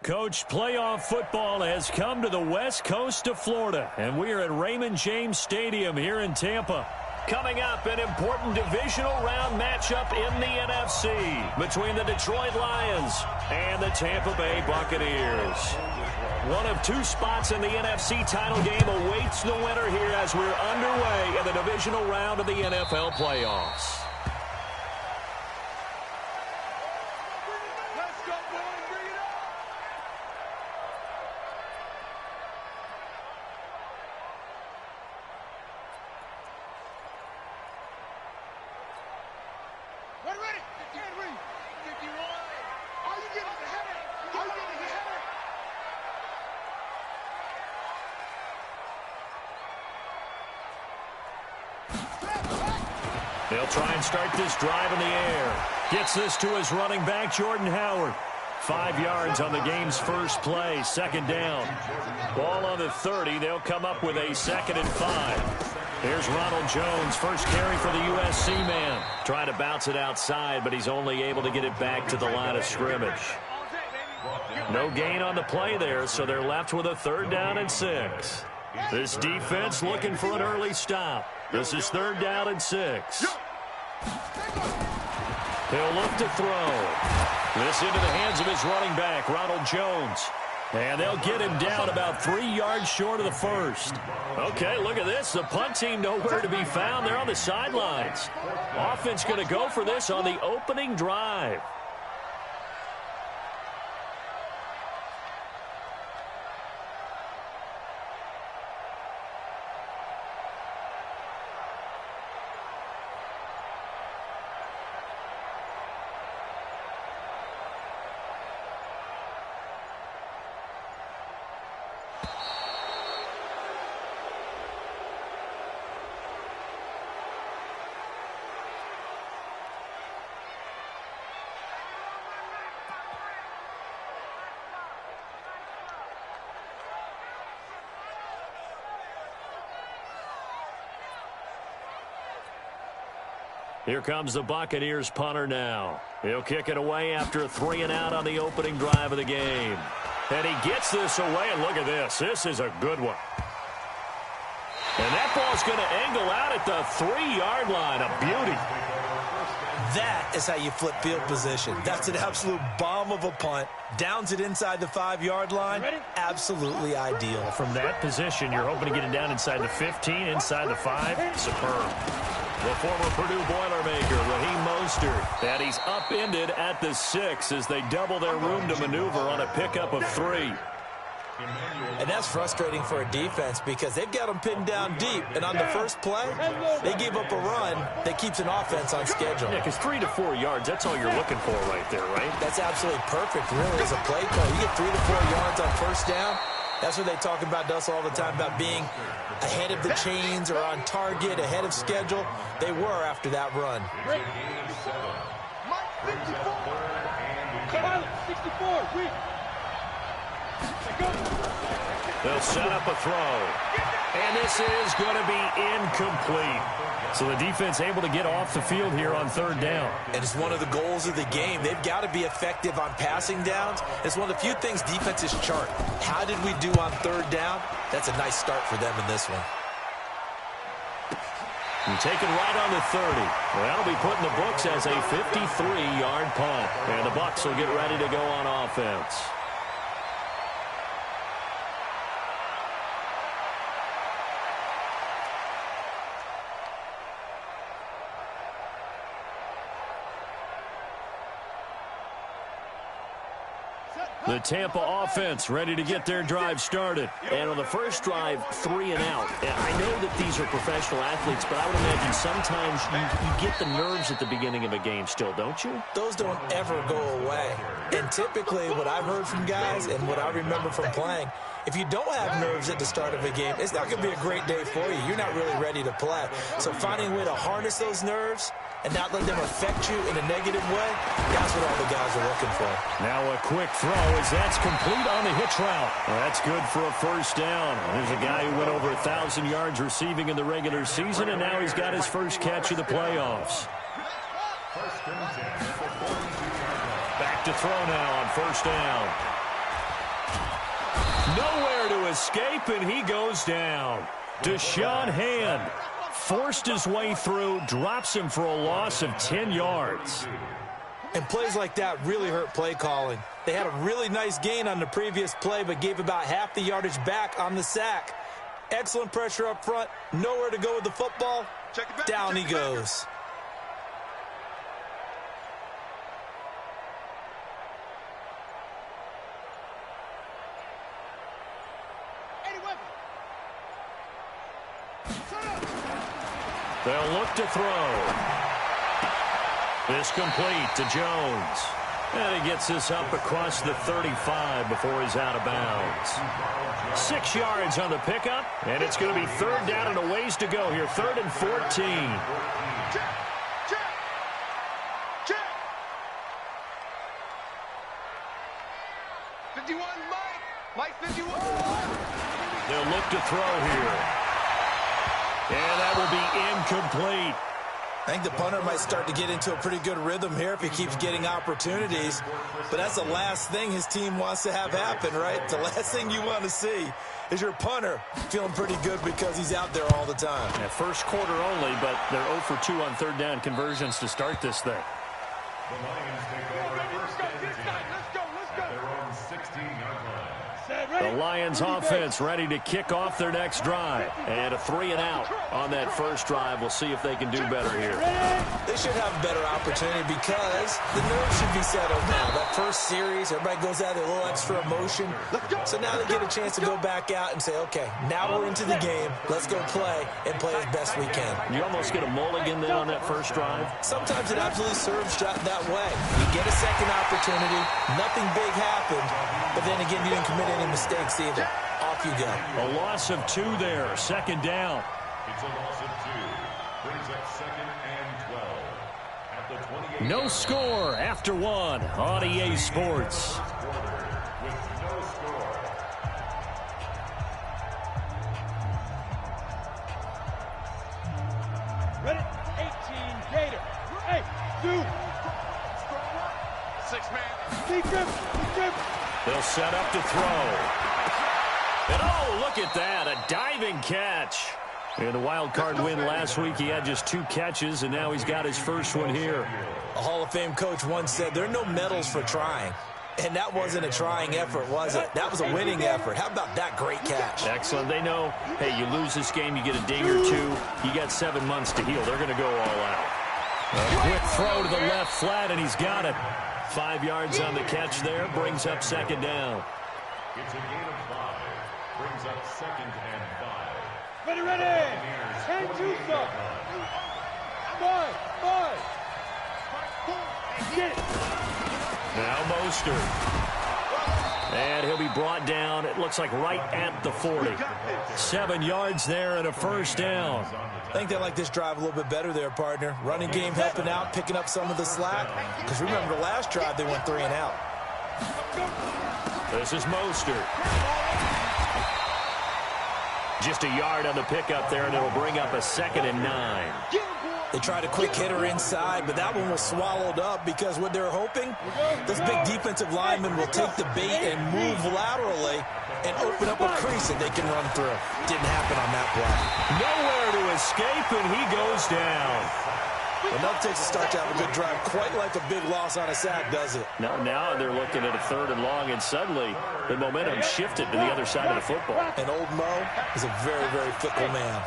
Coach, playoff football has come to the west coast of Florida, and we are at Raymond James Stadium here in Tampa. Coming up, an important divisional round matchup in the NFC between the Detroit Lions and the Tampa Bay Buccaneers. One of two spots in the NFC title game awaits the winner here as we're underway in the divisional round of the NFL playoffs. They'll try and start this drive in the air. Gets this to his running back, Jordan Howard. 5 yards on the game's first play, second down. Ball on the 30. They'll come up with a 2nd and 5. Here's Ronald Jones, first carry for the USC man. Trying to bounce it outside, but he's only able to get it back to the line of scrimmage. No gain on the play there, so they're left with a 3rd down and 6. This defense looking for an early stop. This is 3rd down and 6. He'll look to throw. This into the hands of his running back, Ronald Jones. And they'll get him down about 3 yards short of the first. Okay, look at this. The punt team nowhere to be found. They're on the sidelines. Offense going to go for this on the opening drive. Here comes the Buccaneers punter now. He'll kick it away after a 3-and-out on the opening drive of the game. And he gets this away, and look at this. This is a good one. And that ball's going to angle out at the 3-yard line. A beauty. That is how you flip field position. That's an absolute bomb of a punt. Downs it inside the 5-yard line. Absolutely ideal. From that position, you're hoping to get it down inside the 15, inside the 5. Superb. The former Purdue Boilermaker, Raheem Mostert, and he's upended at the 6 as they double their room to maneuver on a pickup of 3. And that's frustrating for a defense because they've got them pinned down deep. And on the first play, they gave up a run that keeps an offense on schedule. Yeah, because 3 to 4 yards, that's all you're looking for right there, right? That's absolutely perfect, really, as a play call. You get 3 to 4 yards on first down. That's what they talk about us all the time, about being ahead of the chains or on target, ahead of schedule. They were after that run. They'll set up a throw. And this is going to be incomplete. So the defense able to get off the field here on 3rd down. And it's one of the goals of the game. They've got to be effective on passing downs. It's one of the few things defenses chart. How did we do on 3rd down? That's a nice start for them in this one. And taken right on the 30. Well, that'll be put in the books as a 53-yard punt. And the Bucs will get ready to go on offense. The Tampa offense ready to get their drive started. And on the first drive, 3-and-out. I know that these are professional athletes, but I would imagine sometimes you get the nerves at the beginning of a game still, don't you? Those don't ever go away. And typically what I've heard from guys and what I remember from playing, if you don't have nerves at the start of a game, it's not going to be a great day for you. You're not really ready to play. So finding a way to harness those nerves and not let them affect you in a negative way, that's what all the guys are looking for. Now a quick throw as that's complete on the hitch route. Well, that's good for a first down. There's a guy who went over 1,000 yards receiving in the regular season, and now he's got his first catch of the playoffs. Back to throw now on first down. Nowhere to escape, and he goes down. Deshaun Hand forced his way through, drops him for a loss of 10 yards. And plays like that really hurt play calling. They had a really nice gain on the previous play, but gave about half the yardage back on the sack. Excellent pressure up front. Nowhere to go with the football. Down he goes. They'll look to throw. This complete to Jones. And he gets this up across the 35 before he's out of bounds. 6 yards on the pickup, and it's going to be third down and a ways to go here. 3rd and 14. Mike 51. They'll look to throw here. And that will be incomplete. I think the punter might start to get into a pretty good rhythm here if he keeps getting opportunities. But that's the last thing his team wants to have happen, right? The last thing you want to see is your punter feeling pretty good because he's out there all the time. Yeah, first quarter only, but they're 0 for 2 on third down conversions to start this thing. The Lions take over first and 10 at their own 16-yard line. The Lions offense ready to kick off their next drive. And a 3-and-out on that first drive. We'll see if they can do better here. They should have a better opportunity because the nerves should be settled now. That first series, everybody goes out with a little extra emotion. So now they get a chance to go back out and say, okay, now we're into the game. Let's go play and play as best we can. You almost get a mulligan then on that first drive. Sometimes it absolutely serves that way. You get a second opportunity. Nothing big happened. But then again, you didn't commit any mistakes either. Off you go. A loss of 2 there. 2nd down. It's a loss of 2. Brings up 2nd and 12. At the 28. No score after 1 on EA Sports. With no score. Ready? 18 Gator. 8, 2. 6-man. Deep grip. They'll set up to throw. And oh, look at that, a diving catch. In the wild card win last week, he had just 2 catches, and now he's got his first one here. A Hall of Fame coach once said, there are no medals for trying. And that wasn't a trying effort, was it? That was a winning effort. How about that great catch? Excellent. They know, hey, you lose this game, you get a ding or 2. You got 7 months to heal. They're going to go all out. A quick throw to the left flat, and he's got it. 5 yards on the catch there, brings up 2nd down. It's a gain of 5. Brings up 2nd and 5. Ready. 10, 2, stop. 5. Get it. Now Mostert. And he'll be brought down, it looks like right at the 40. 7 yards there and a first down. I think they like this drive a little bit better there, partner. Running game helping out, picking up some of the slack. Because remember, the last drive they went 3 and out. This is Mostert. Just a yard on the pickup there, and it'll bring up a 2nd and 9. They tried a quick hitter inside, but that one was swallowed up because what they're hoping, this big defensive lineman will take the bait and move laterally and open up a crease that they can run through. Didn't happen on that play. Nowhere to escape, and he goes down. Enough takes a start to have a good drive. Quite like a big loss on a sack, does it? Now they're looking at a 3rd and long, and suddenly the momentum shifted to the other side of the football. And old Mo is a very, very fickle man.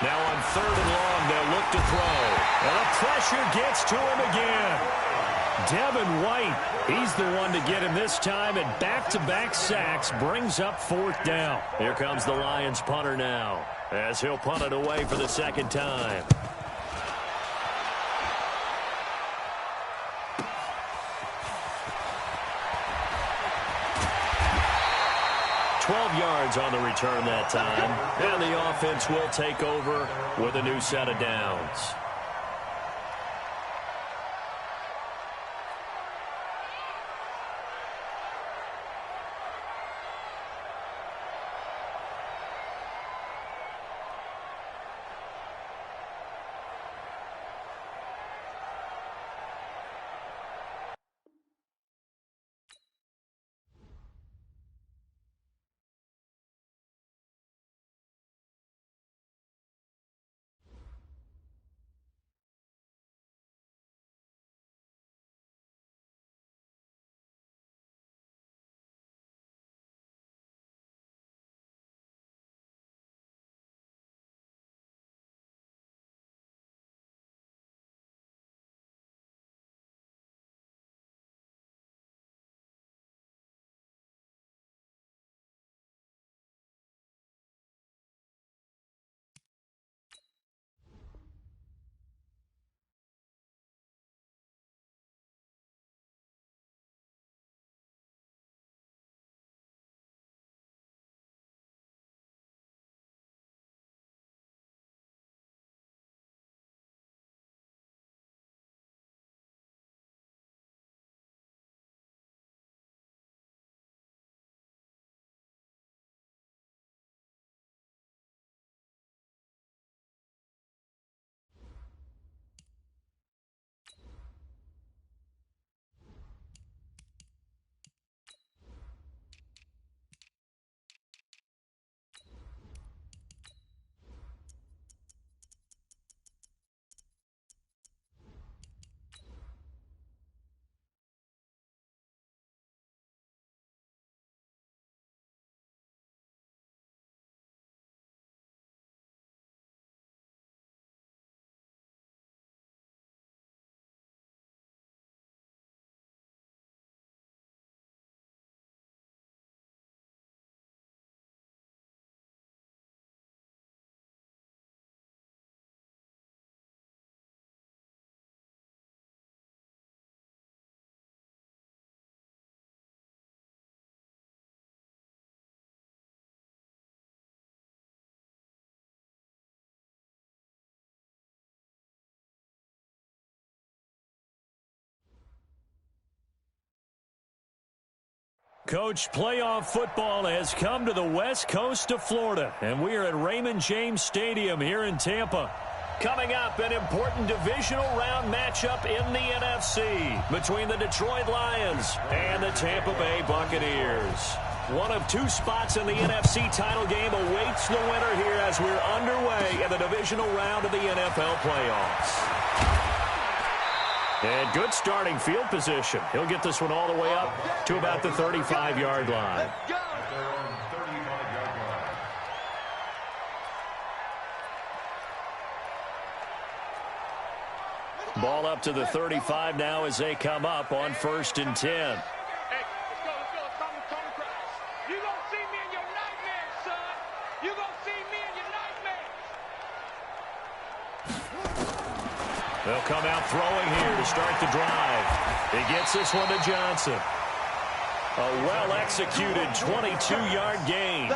Now on 3rd and long, they'll look to throw. And the pressure gets to him again. Devin White, he's the one to get him this time, and back-to-back sacks brings up 4th down. Here comes the Lions punter now, as he'll punt it away for the 2nd time. Yards on the return that time, and the offense will take over with a new set of downs. Coach, playoff football has come to the west coast of Florida, and we are at Raymond James Stadium here in Tampa. Coming up, an important divisional round matchup in the NFC between the Detroit Lions and the Tampa Bay Buccaneers. One of two spots in the NFC title game awaits the winner here as we're underway in the divisional round of the NFL playoffs. And good starting field position. He'll get this one all the way up to about the 35-yard line. Ball up to the 35 now as they come up on 1st and 10. Hey, let's go. It's coming across. You gonna see me in your nightmares, son. You gonna see me in your nightmares. They'll come out throwing here to start the drive. He gets this one to Johnson. A well-executed 22-yard gain.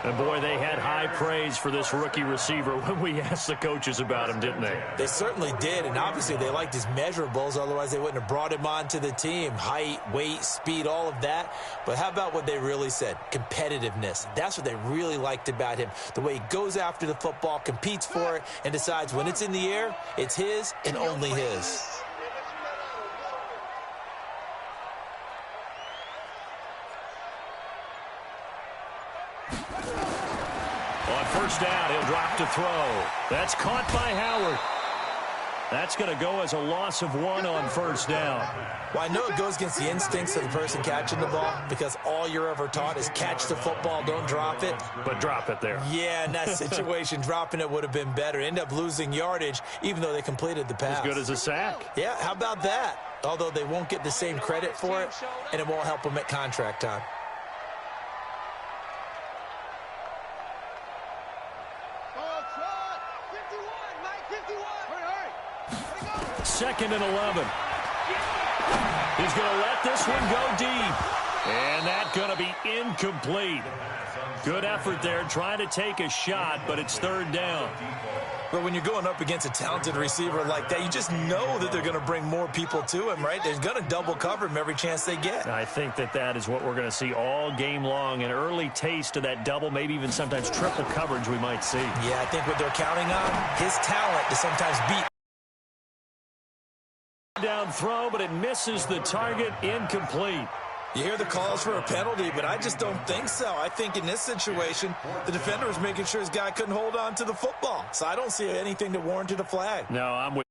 And, boy, they had high praise for this rookie receiver when we asked the coaches about him, didn't they? They certainly did, and obviously they liked his measurables. Otherwise, they wouldn't have brought him onto the team. Height, weight, speed, all of that. But how about what they really said? Competitiveness. That's what they really liked about him. The way he goes after the football, competes for it, and decides when it's in the air, it's his and only his. On 1st down, he'll drop to throw. That's caught by Howard. That's going to go as a loss of 1 on 1st down. Well, I know it goes against the instincts of the person catching the ball because all you're ever taught is catch the football, don't drop it. But drop it there. Yeah, in that situation, dropping it would have been better. End up losing yardage, even though they completed the pass. As good as a sack. Yeah, how about that? Although they won't get the same credit for it, and it won't help them at contract time. Second and 11. He's going to let this one go deep. And that's going to be incomplete. Good effort there trying to take a shot, but it's 3rd down. But when you're going up against a talented receiver like that, you just know that they're going to bring more people to him, right? They're going to double cover him every chance they get. I think that is what we're going to see all game long. An early taste of that double, maybe even sometimes triple coverage we might see. Yeah, I think what they're counting on, his talent to sometimes beat. Down throw, but it misses the target. Incomplete. You hear the calls for a penalty, but I just don't think so. I think in this situation, the defender was making sure his guy couldn't hold on to the football. So I don't see anything that warranted a flag. No, I'm with